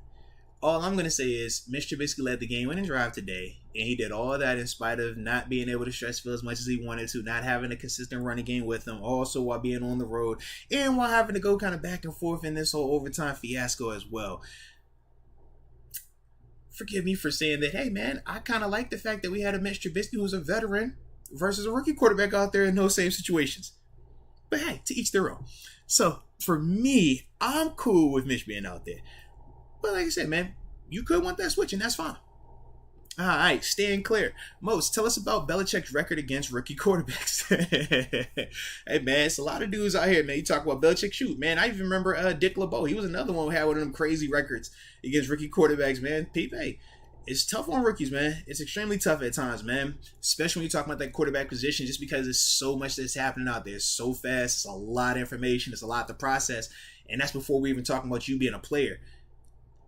All I'm going to say is Mitch Trubisky led the game-winning drive today, and he did all that in spite of not being able to stretch field as much as he wanted to, not having a consistent running game with him, also while being on the road, and while having to go kind of back and forth in this whole overtime fiasco as well. Forgive me for saying that, hey, man, I kind of like the fact that we had a Mitch Trubisky who's a veteran versus a rookie quarterback out there in those same situations. But hey, to each their own. So, for me, I'm cool with Mitch being out there. But like I said, man, you could want that switch, and that's fine. All right, staying clear. Moats, tell us about Belichick's record against rookie quarterbacks. Hey, man, it's a lot of dudes out here, man. You talk about Belichick, shoot, man. I even remember Dick LeBeau. He was another one who had one of them crazy records against rookie quarterbacks, man. Hey, it's tough on rookies, man. It's extremely tough at times, man. Especially when you're talking about that quarterback position, just because there's so much that's happening out there. It's so fast. It's a lot of information. It's a lot to process. And that's before we even talking about you being a player.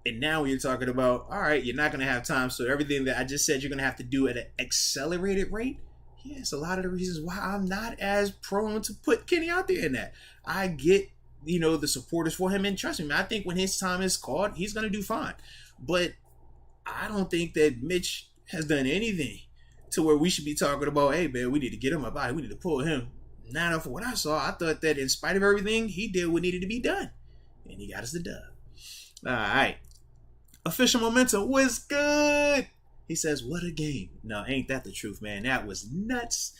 And now you're talking about, all right, you're not going to have time. So everything that I just said you're going to have to do at an accelerated rate. Yeah, it's a lot of the reasons why I'm not as prone to put Kenny out there in that. I get, the supporters for him. And trust me, man, I think when his time is called, he's going to do fine. But I don't think that Mitch has done anything to where we should be talking about, hey, man, we need to get him a body. We need to pull him. Not enough for what I saw. I thought that in spite of everything, he did what needed to be done. And he got us the dub. All right. Official Momentum was good. He says, what a game. No, ain't that the truth, man? That was nuts.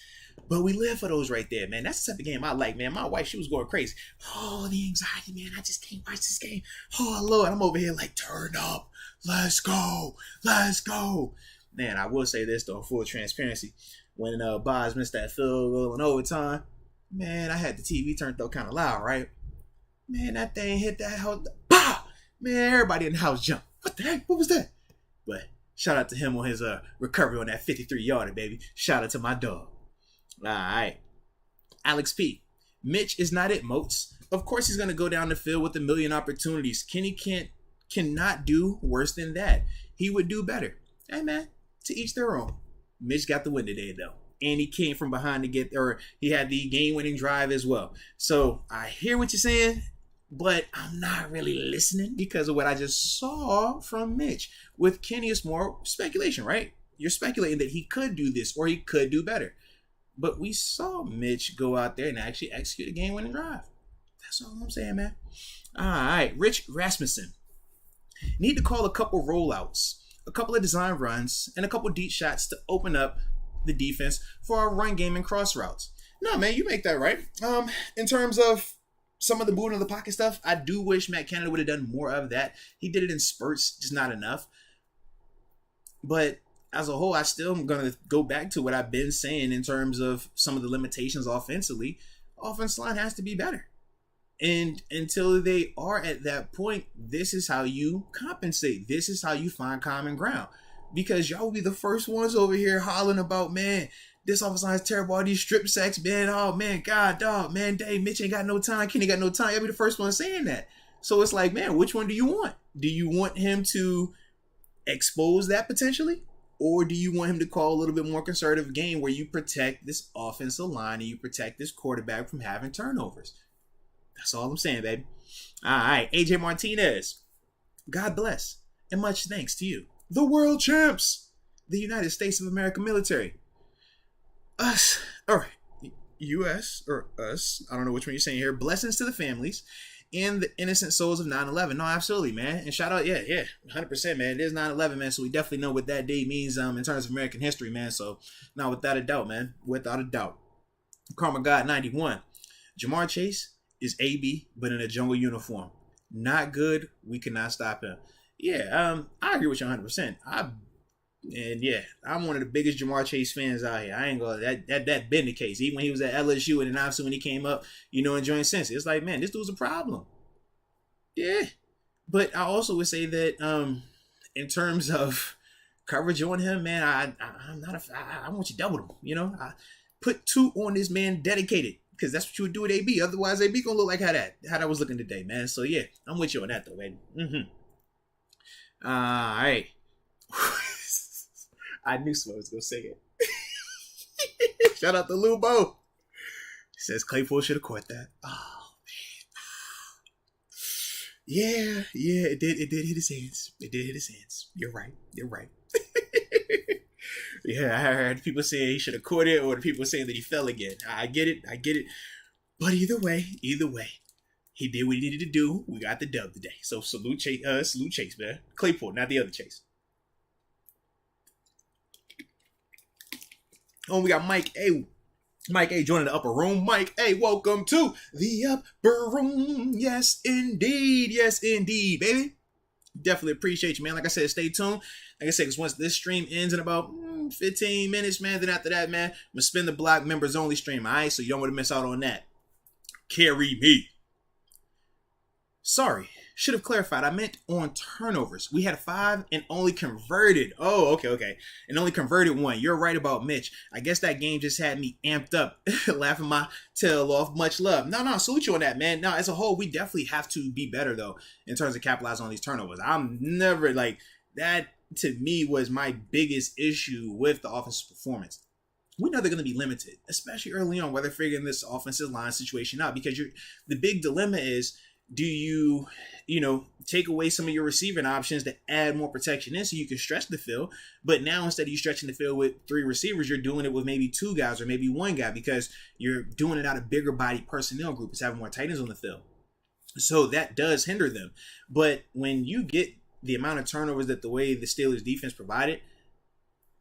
But we live for those right there, man. That's the type of game I like, man. My wife, she was going crazy. Oh, the anxiety, man. I just can't watch this game. Oh, Lord. I'm over here like, turn up. Let's go. Let's go. Man, I will say this, though, full transparency. When Boz missed that field goal in overtime, man, I had the TV turned up kind of loud, right? Man, that thing hit that house. Bah! Man, everybody in the house jumped. What the heck? What was that? But shout out to him on his recovery on that 53-yarder, baby. Shout out to my dog. All right. Alex P. Mitch is not it, Moats. Of course he's going to go down the field with a million opportunities. Kenny cannot do worse than that. He would do better. Hey, man, to each their own. Mitch got the win today, though. And he came from behind to he had the game-winning drive as well. So I hear what you're saying. But I'm not really listening because of what I just saw from Mitch. With Kenny, it's more speculation, right? You're speculating that he could do this or he could do better. But we saw Mitch go out there and actually execute a game-winning drive. That's all I'm saying, man. All right, Rich Rasmussen. Need to call a couple rollouts, a couple of design runs, and a couple deep shots to open up the defense for our run game and cross routes. No, man, you make that right. In terms of some of the moving of the pocket stuff, I do wish Matt Canada would have done more of that. He did it in spurts, just not enough. But as a whole, I still am going to go back to what I've been saying in terms of some of the limitations offensively. Offensive line has to be better. And until they are at that point, this is how you compensate. This is how you find common ground. Because y'all will be the first ones over here hollering about, man, this offensive line is terrible. All these strip sacks, man. Oh, man, God, dog, man, Dave, Mitch ain't got no time. Kenny got no time. Y'all be the first one saying that. So it's like, man, which one do you want? Do you want him to expose that potentially? Or do you want him to call a little bit more conservative game where you protect this offensive line and you protect this quarterback from having turnovers? That's all I'm saying, baby. All right, AJ Martinez. God bless and much thanks to you. The world champs. The United States of America military. Us. All right. U.S. or us. I don't know which one you're saying here. Blessings to the families and the innocent souls of 9/11. No, absolutely, man. And shout out, yeah, 100%, man. It is 9/11, man. So we definitely know what that day means in terms of American history, man. So, no, without a doubt, man. Without a doubt. Karma God 91. Jamar Chase is AB, but in a jungle uniform. Not good. We cannot stop him. Yeah, I agree with you 100%. I'm one of the biggest Jamar Chase fans out here. I ain't gonna that been the case. Even when he was at LSU and then obviously when he came up, enjoying sense. It's like, man, this dude's a problem. Yeah. But I also would say that in terms of coverage on him, man, I want you to double him. I put 2 on this man dedicated. Because that's what you would do with AB. Otherwise, AB gonna look like how that was looking today, man. So yeah, I'm with you on that though, baby. All right. I knew someone was gonna say it. Shout out to Lubo. He says Claypool should have caught that. Oh man. Yeah, it did hit his hands. It did hit his hands. You're right. Yeah, I heard people saying he should have caught it, or the people saying that he fell again. I get it. But either way, he did what he needed to do. We got the dub today. So salute Chase, man. Claypool, not the other Chase. Oh, we got Mike A. Mike A joining the upper room. Mike A, welcome to the upper room. Yes, indeed, baby. Definitely appreciate you, man. Like I said, stay tuned. Like I said, because once this stream ends in about 15 minutes, man, then after that, man, I'm going to spin the block members only stream, all right? So you don't want to miss out on that. Carry me. Sorry, should have clarified. I meant on turnovers. We had 5 and only converted. Oh, okay. And only converted 1. You're right about Mitch. I guess that game just had me amped up, laughing my tail off. Much love. No, salute you on that, man. No, as a whole, we definitely have to be better, though, in terms of capitalizing on these turnovers. I'm never like that. To me, was my biggest issue with the offensive performance. We know they're going to be limited, especially early on, while they're figuring this offensive line situation out. Because the big dilemma is, do you take away some of your receiving options to add more protection in so you can stretch the field? But now instead of you stretching the field with 3 receivers, you're doing it with maybe 2 guys or maybe 1 guy because you're doing it out of bigger body personnel group. It's having more tight ends on the field. So that does hinder them. But when you get the amount of turnovers that the way the Steelers defense provided,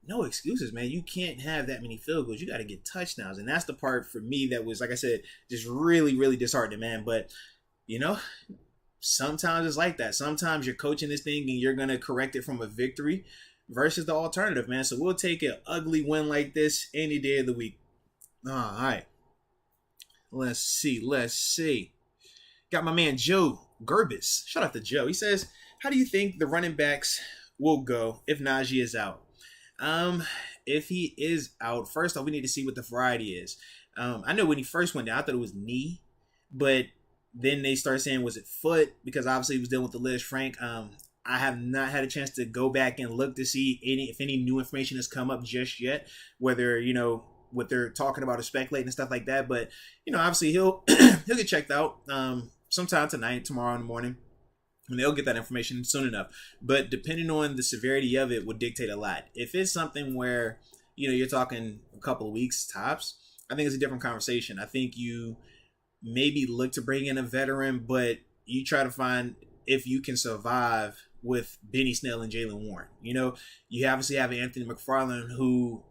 no excuses, man. You can't have that many field goals. You got to get touchdowns. And that's the part for me that was, like I said, just really, really disheartening, man. But, sometimes it's like that. Sometimes you're coaching this thing and you're going to correct it from a victory versus the alternative, man. So we'll take an ugly win like this any day of the week. All right. Let's see. Got my man Joe Gerbis. Shout out to Joe. He says, how do you think the running backs will go if Naji is out? If he is out, first off, we need to see what the variety is. I know when he first went down, I thought it was knee, but then they started saying, was it foot? Because obviously he was dealing with the Liz Frank. I have not had a chance to go back and look to see if any new information has come up just yet, whether, what they're talking about or speculating and stuff like that. But, obviously he'll get checked out. sometime tonight, tomorrow in the morning. And they'll get that information soon enough. But depending on the severity of it would dictate a lot. If it's something where, you're talking a couple of weeks tops, I think it's a different conversation. I think you maybe look to bring in a veteran, but you try to find if you can survive with Benny Snell and Jalen Warren. You obviously have Anthony McFarland, who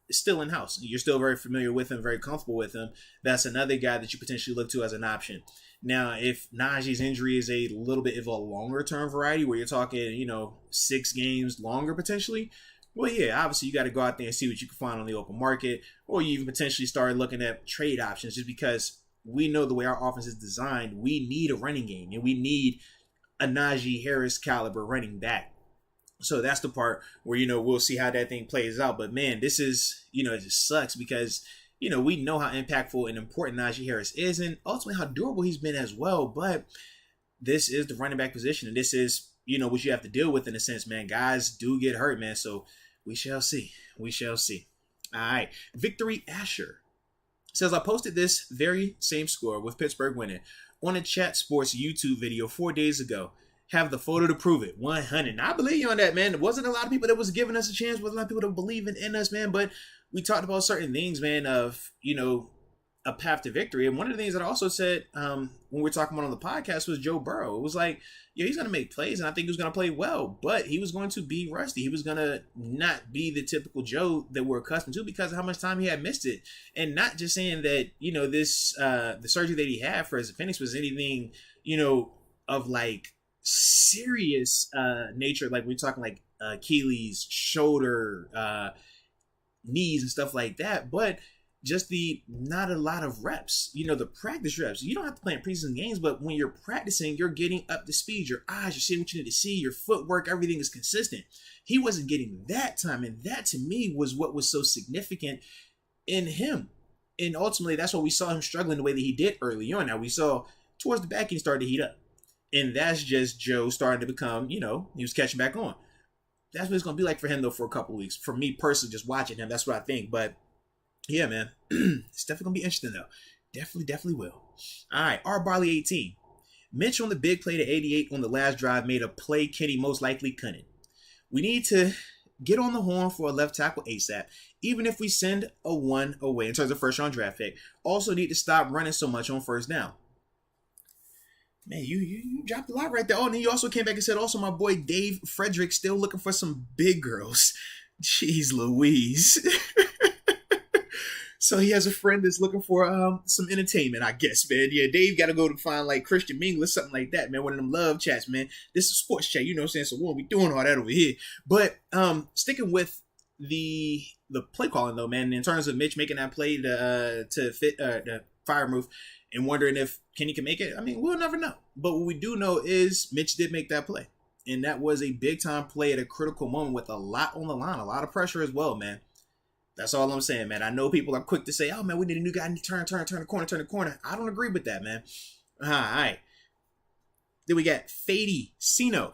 is still in-house. You're still very familiar with him, very comfortable with him. That's another guy that you potentially look to as an option. Now, if Naji's injury is a little bit of a longer-term variety, where you're talking, 6 games longer potentially, well, yeah, obviously you got to go out there and see what you can find on the open market, or you even potentially start looking at trade options, just because we know the way our offense is designed, we need a running game, and we need a Najee Harris caliber running back. So that's the part where, we'll see how that thing plays out. But, man, this is, it just sucks because, we know how impactful and important Najee Harris is and ultimately how durable he's been as well. But this is the running back position, and this is, what you have to deal with in a sense, man. Guys do get hurt, man. So we shall see. We shall see. All right. Victory Asher says, I posted this very same score with Pittsburgh winning on a Chat Sports YouTube video 4 days ago. Have the photo to prove it. 100. Now, I believe you on that, man. There wasn't a lot of people that was giving us a chance. Wasn't a lot of people that were believing in us, man. But we talked about certain things, man, of, a path to victory. And one of the things that I also said when we were talking about on the podcast was Joe Burrow. It was like, he's going to make plays, and I think he was going to play well. But he was going to be rusty. He was going to not be the typical Joe that we're accustomed to because of how much time he had missed it. And not just saying that, this the surgery that he had for his appendix was anything, of like, serious nature, like we're talking like Achilles, shoulder, knees and stuff like that, but just the not a lot of reps, the practice reps. You don't have to play in preseason games, but when you're practicing, you're getting up to speed. Your eyes, you're seeing what you need to see, your footwork, everything is consistent. He wasn't getting that time, and that to me was what was so significant in him. And ultimately, that's why we saw him struggling the way that he did early on. Now, we saw towards the back, he started to heat up. And that's just Joe starting to become, he was catching back on. That's what it's going to be like for him, though, for a couple of weeks. For me personally, just watching him, that's what I think. But, yeah, man, it's definitely going to be interesting, though. Definitely will. All right, R. Barley 18. Mitch on the big play to 88 on the last drive made a play Kenny most likely couldn't. We need to get on the horn for a left tackle ASAP, even if we send a one away in terms of first-round draft pick. Also need to stop running so much on first down. Man, you dropped a lot right there. Oh, and then you also came back and said, also, my boy Dave Frederick still looking for some big girls. Jeez Louise. So he has a friend that's looking for some entertainment, I guess, man. Yeah, Dave got to go to find, like, Christian Mingle or something like that, man. One of them love chats, man. This is a sports chat, you know what I'm saying? So we won't be doing all that over here. But sticking with the play calling, though, man, in terms of Mitch making that play to fit the fire move, and wondering if Kenny can make it. I mean, we'll never know. But what we do know is Mitch did make that play. And that was a big-time play at a critical moment with a lot on the line, a lot of pressure as well, man. That's all I'm saying, man. I know people are quick to say, oh, man, we need a new guy to turn the corner. I don't agree with that, man. All right. Then we got Fady Sino.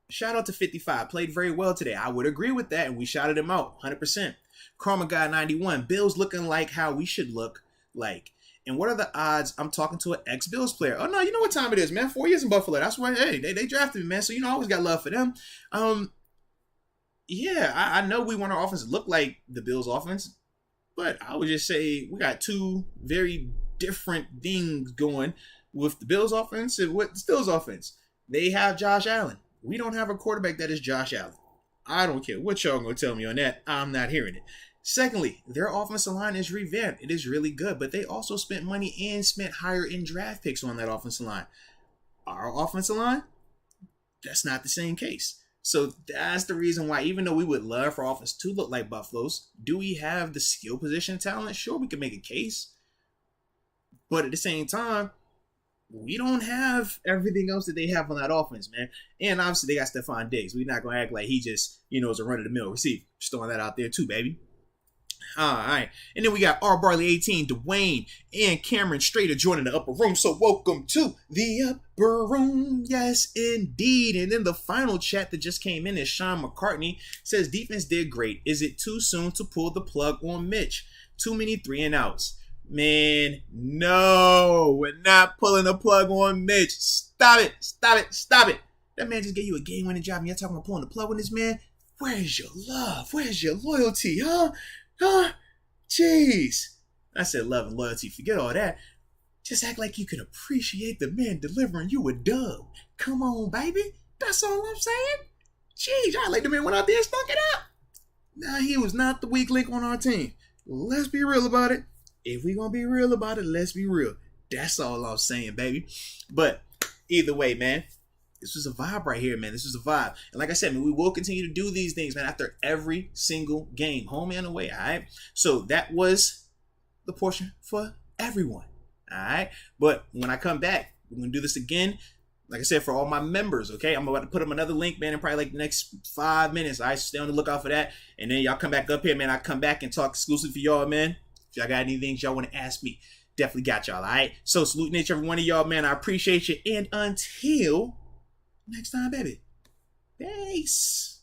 Shout out to 55. Played very well today. I would agree with that, and we shouted him out 100%. Karma Guy 91. Bills looking like how we should look like. And what are the odds I'm talking to an ex-Bills player? Oh, no, you know what time it is, man. 4 years in Buffalo. That's why, hey, they drafted me, man. So, I always got love for them. Yeah, I know we want our offense to look like the Bills' offense. But I would just say we got two very different things going with the Bills' offense and with the Steelers' offense. They have Josh Allen. We don't have a quarterback that is Josh Allen. I don't care what y'all going to tell me on that. I'm not hearing it. Secondly, their offensive line is revamped. It is really good, but they also spent money and spent higher in draft picks on that offensive line. Our offensive line, that's not the same case. So that's the reason why, even though we would love for our offense to look like Buffalo's, do we have the skill position talent? Sure, we can make a case. But at the same time, we don't have everything else that they have on that offense, man. And obviously, they got Stephon Diggs. We're not going to act like he just, is a run-of-the-mill receiver. Just throwing that out there too, baby. All right. And then we got R. Barley 18, Dwayne, and Cameron Strader joining the upper room. So welcome to the upper room. Yes, indeed. And then the final chat that just came in is Sean McCartney. Says, defense did great. Is it too soon to pull the plug on Mitch? Too many 3-and-outs. Man, no, we're not pulling the plug on Mitch. Stop it, stop it, stop it. That man just gave you a game-winning job and you're talking about pulling the plug on this man? Where's your love? Where's your loyalty, huh? Huh? Jeez. I said love and loyalty. Forget all that. Just act like you can appreciate the man delivering you a dub. Come on, baby. That's all I'm saying. Jeez, I like the man went out there and stuck it up. Nah, he was not the weak link on our team. Let's be real about it. If we gonna be real about it, let's be real. That's all I'm saying, baby. But either way, man, this was a vibe right here, man. This was a vibe. And like I said, man, we will continue to do these things, man, after every single game, home and away, all right? So that was the portion for everyone, all right? But when I come back, we're going to do this again. Like I said, for all my members, okay? I'm about to put them another link, man, in probably like the next 5 minutes. All right, stay on the lookout for that. And then y'all come back up here, man. I come back and talk exclusive for y'all, man. If y'all got anything y'all want to ask me, definitely got y'all, all right? So saluting each every one of y'all, man. I appreciate you. And until next time, baby. Peace.